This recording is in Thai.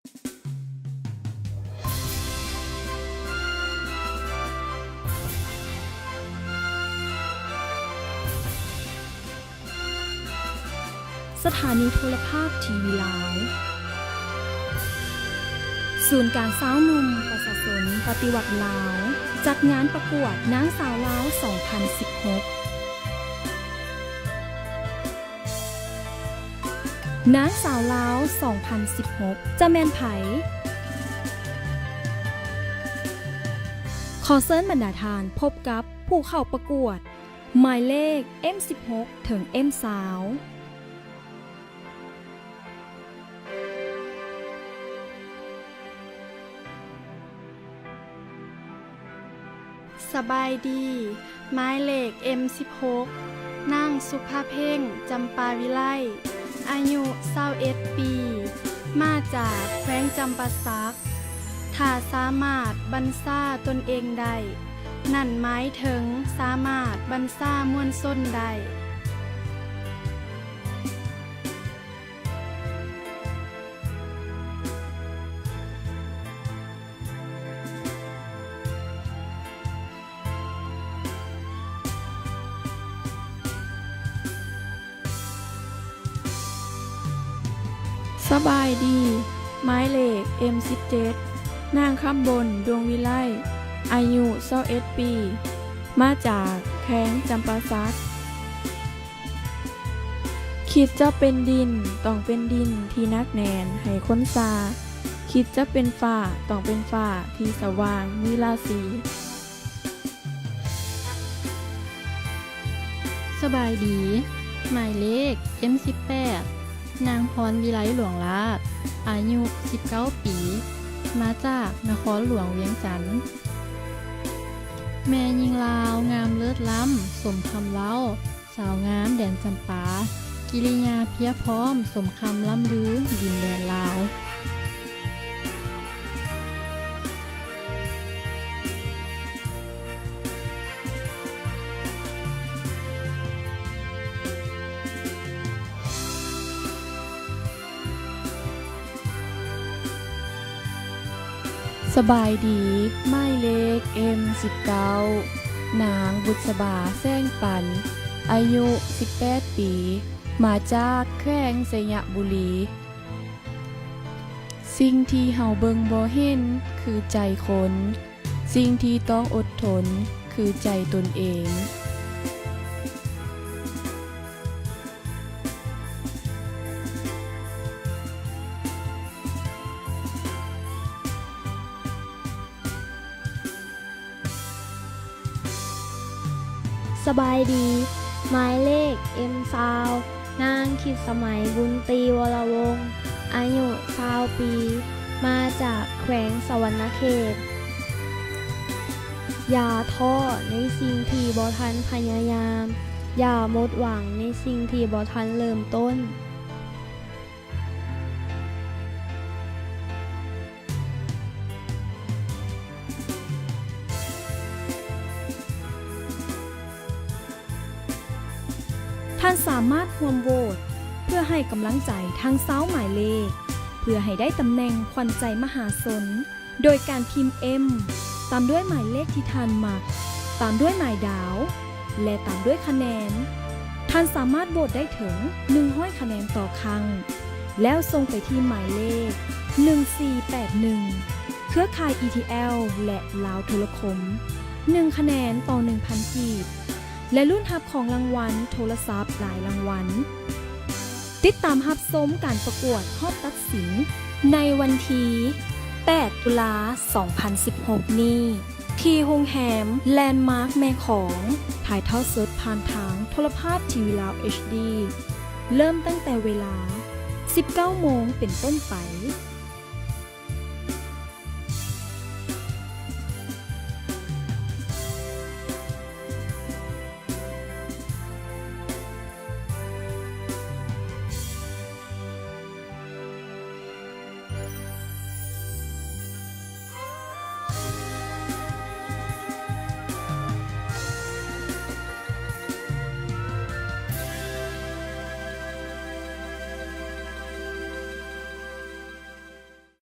สถานีโทรภาพทีวีลาวศูนย์การสาวหนุ่มประชาชนปฏิวัติลาวจัดงานประกวดนางสาวลาว 2016 นางสาวลาว 2016 จะแม่นไผขอเชิญบรรดาทานพบกับผู้เข้าประกวดหมายเลข M16 ถึง M สาวสบายดีหมายเลข M16 นางสุภาเพ่งจำปาวิไลอายุ21 ปี มาจากแขวงจำปาสักถ้าสามารถบรรษาตนเองได้นั่นหมายถึงสามารถบรรษามวลชนได้สบายดีหมายเลข M17 นางคำบนดวงวิไลอายุ21 ปี มาจากแขวงจำปาสักคิดจะเป็นดินต้องเป็นดินที่นักแน่นให้ค้นซาคิดจะเป็นฝ้าต้องเป็นฝ้าที่สว่างมีราศี สบายดีหมายเลข M18 นางพรวิไลหลวงลาดอายุ19 ปี มาจากนครหลวงเวียงจันทน์แม่ยิงลาวงามเลิศล้ำสมคำเล่าสาวงามแดนจำปากิริยาเพียบพร้อมสมคำล่ำลือดินแดนลาวสบายดีหมายเลข M19 นางบุษบาแซงปันอายุ18 ปี มาจากแขวงสยบุรี สิ่งที่เฮาเบิ่งบ่เห็นคือใจคน สิ่งที่ต้องอดทนคือใจตนเองสบายดีหมายเลข M นางคิดสมัยบุญตรีวรวงศ์อายุ20 ปี มาจากแขวงสวรรณเขตอย่าท้อในสิ่งที่บ่ทันพยายามอย่าหมดหวังในสิ่งที่บ่ทันเริ่มต้นท่านสามารถร่วมโหวตเพื่อให้กำลังใจทางสาวหมายเลขเพื่อให้ได้ตำแหน่งขวัญใจมหาชนโดยการพิมพ์ M ตามด้วยหมายเลขที่ท่านมักตามด้วยหมายดาวและตามด้วยคะแนนท่านสามารถโหวตได้ถึง100 คะแนนต่อครั้งแล้วส่งไปที่หมายเลข1481เครือข่าย ETL และลาวโทรคม1 คะแนนต่อ 1,000 กีบและรุ่นรับของรางวัลโทรศัพท์หลายรางวัลติดตามรับชมการประกวดรอบตัดสินในวันที่8 ตุลา 2016 นี้ที่โรงแรมแลนด์มาร์คแม่ของถ่ายทอดสดผ่านทางโทรภาพทีวีลาว HD เริ่มตั้งแต่เวลา 19 โมงเป็นต้นไป